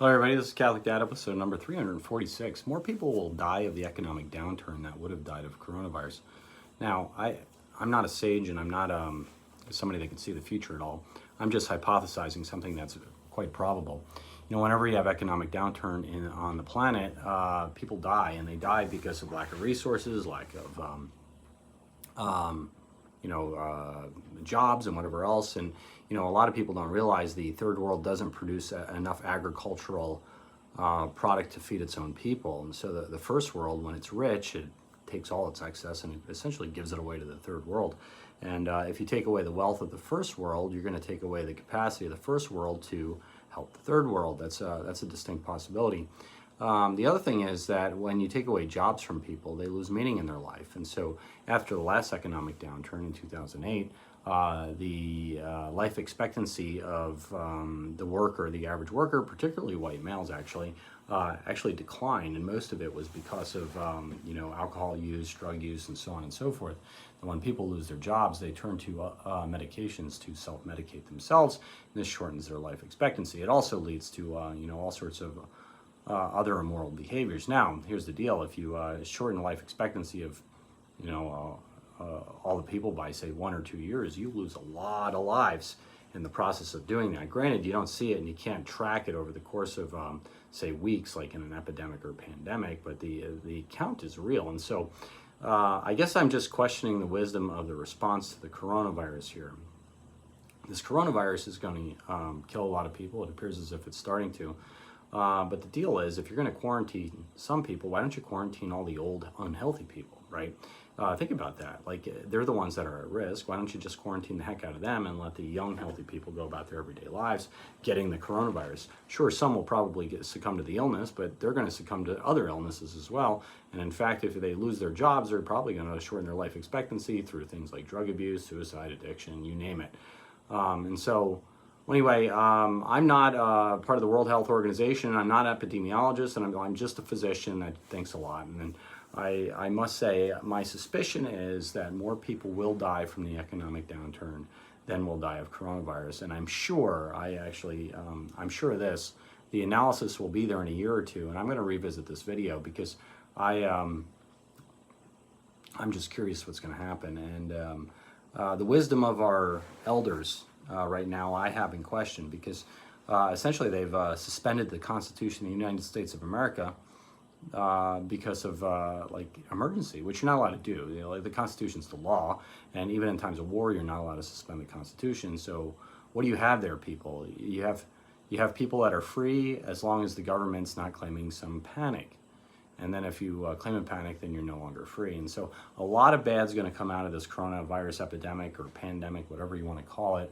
Hello everybody, this is Catholic Dad, episode number 346. More people will die of the economic downturn that would have died of coronavirus. Now, I'm not a sage and I'm not somebody that can see the future at all. I'm just hypothesizing something that's quite probable. You know, whenever you have economic downturn on the planet, people die, and they die because of lack of resources, lack of jobs and whatever else. And, you know, a lot of people don't realize the third world doesn't produce enough agricultural product to feed its own people. And so the first world, when it's rich, it takes all its excess and it essentially gives it away to the third world. And if you take away the wealth of the first world, you're going to take away the capacity of the first world to help the third world. That's a distinct possibility. The other thing is that when you take away jobs from people, they lose meaning in their life. And so after the last economic downturn in 2008, the life expectancy of the worker, the average worker, particularly white males actually declined. And most of it was because of alcohol use, drug use, and so on and so forth. And when people lose their jobs, they turn to medications to self-medicate themselves, and this shortens their life expectancy. It also leads to all sorts of other immoral behaviors. Now, here's the deal: if you shorten life expectancy of, all the people by say 1 or 2 years, you lose a lot of lives in the process of doing that. Granted, you don't see it and you can't track it over the course of say weeks, like in an epidemic or pandemic, but the count is real. And so, I guess I'm just questioning the wisdom of the response to the coronavirus here. This coronavirus is going to kill a lot of people. It appears as if it's starting to. But the deal is, if you're going to quarantine some people, why don't you quarantine all the old, unhealthy people, right? Think about that. Like, they're the ones that are at risk. Why don't you just quarantine the heck out of them and let the young, healthy people go about their everyday lives getting the coronavirus? Sure, some will probably succumb to the illness, but they're going to succumb to other illnesses as well. And in fact, if they lose their jobs, they're probably going to shorten their life expectancy through things like drug abuse, suicide, addiction, you name it. Anyway, I'm not part of the World Health Organization. I'm not an epidemiologist, and I'm just a physician that thinks a lot. And I must say, my suspicion is that more people will die from the economic downturn than will die of coronavirus. And I'm sure, I'm sure of this, the analysis will be there in a year or two. And I'm going to revisit this video because I'm just curious what's going to happen. And the wisdom of our elders right now I have in question, because essentially they've suspended the Constitution of the United States of America because of emergency, which you're not allowed to do. Like, the Constitution's the law, and even in times of war, you're not allowed to suspend the Constitution. So what do you have there, people? You have people that are free as long as the government's not claiming some panic. And then if you claim a panic, then you're no longer free. And so a lot of bad's going to come out of this coronavirus epidemic or pandemic, whatever you want to call it.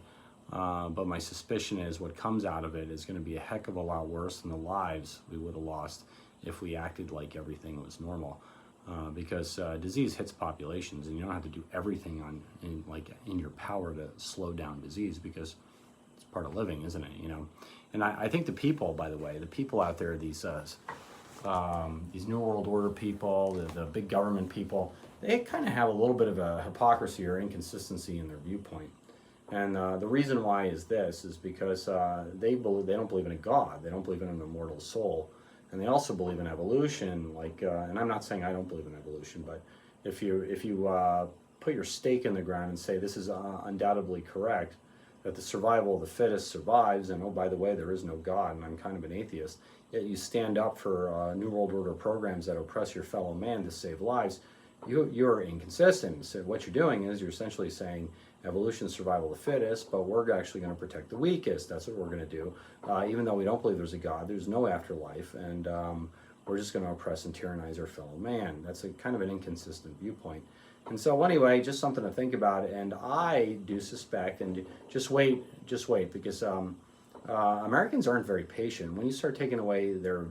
But my suspicion is what comes out of it is going to be a heck of a lot worse than the lives we would have lost if we acted like everything was normal. Because disease hits populations, and you don't have to do everything in your power to slow down disease, because it's part of living, isn't it? And I think the people, by the way, the people out there, these New World Order people, the big government people, they kind of have a little bit of a hypocrisy or inconsistency in their viewpoint. And the reason why is because they don't believe in a God. They don't believe in an immortal soul. And they also believe in evolution. And I'm not saying I don't believe in evolution, but if you put your stake in the ground and say this is undoubtedly correct, that the survival of the fittest survives, and oh, by the way, there is no God, and I'm kind of an atheist, yet you stand up for New World Order programs that oppress your fellow man to save lives, you're inconsistent. So what you're doing is you're essentially saying evolution, survival of the fittest, but we're actually going to protect the weakest. That's what we're going to do. Even though we don't believe there's a God, there's no afterlife, and we're just going to oppress and tyrannize our fellow man. That's a kind of an inconsistent viewpoint. And so anyway, just something to think about. And I do suspect, and just wait, because Americans aren't very patient. When you start taking away their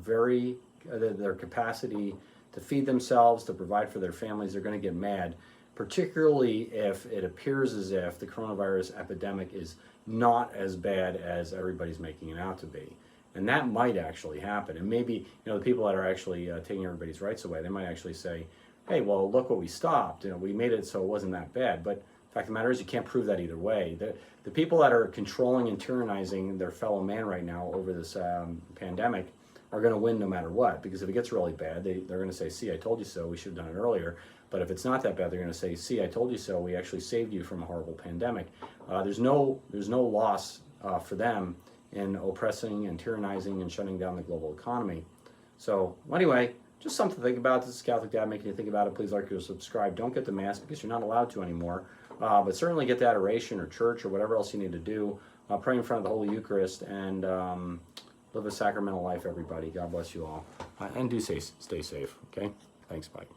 capacity to feed themselves, to provide for their families, they're going to get mad, particularly if it appears as if the coronavirus epidemic is not as bad as everybody's making it out to be. And that might actually happen. And maybe, the people that are actually taking everybody's rights away, they might actually say, hey, well, look what we stopped. We made it so it wasn't that bad. But the fact of the matter is, you can't prove that either way. The people that are controlling and tyrannizing their fellow man right now over this pandemic are going to win no matter what, because if it gets really bad, they're going to say, see, I told you so, we should have done it earlier. But if it's not that bad, they're going to say, see, I told you so, we actually saved you from a horrible pandemic. There's no loss for them in oppressing and tyrannizing and shutting down the global economy. So anyway, just something to think about. This is Catholic Dad making you think about it. Please like or subscribe. Don't get the Mass because you're not allowed to anymore. But certainly get the adoration or church or whatever else you need to do. Pray in front of the Holy Eucharist and live a sacramental life, everybody. God bless you all. And do stay safe, okay? Thanks, bye.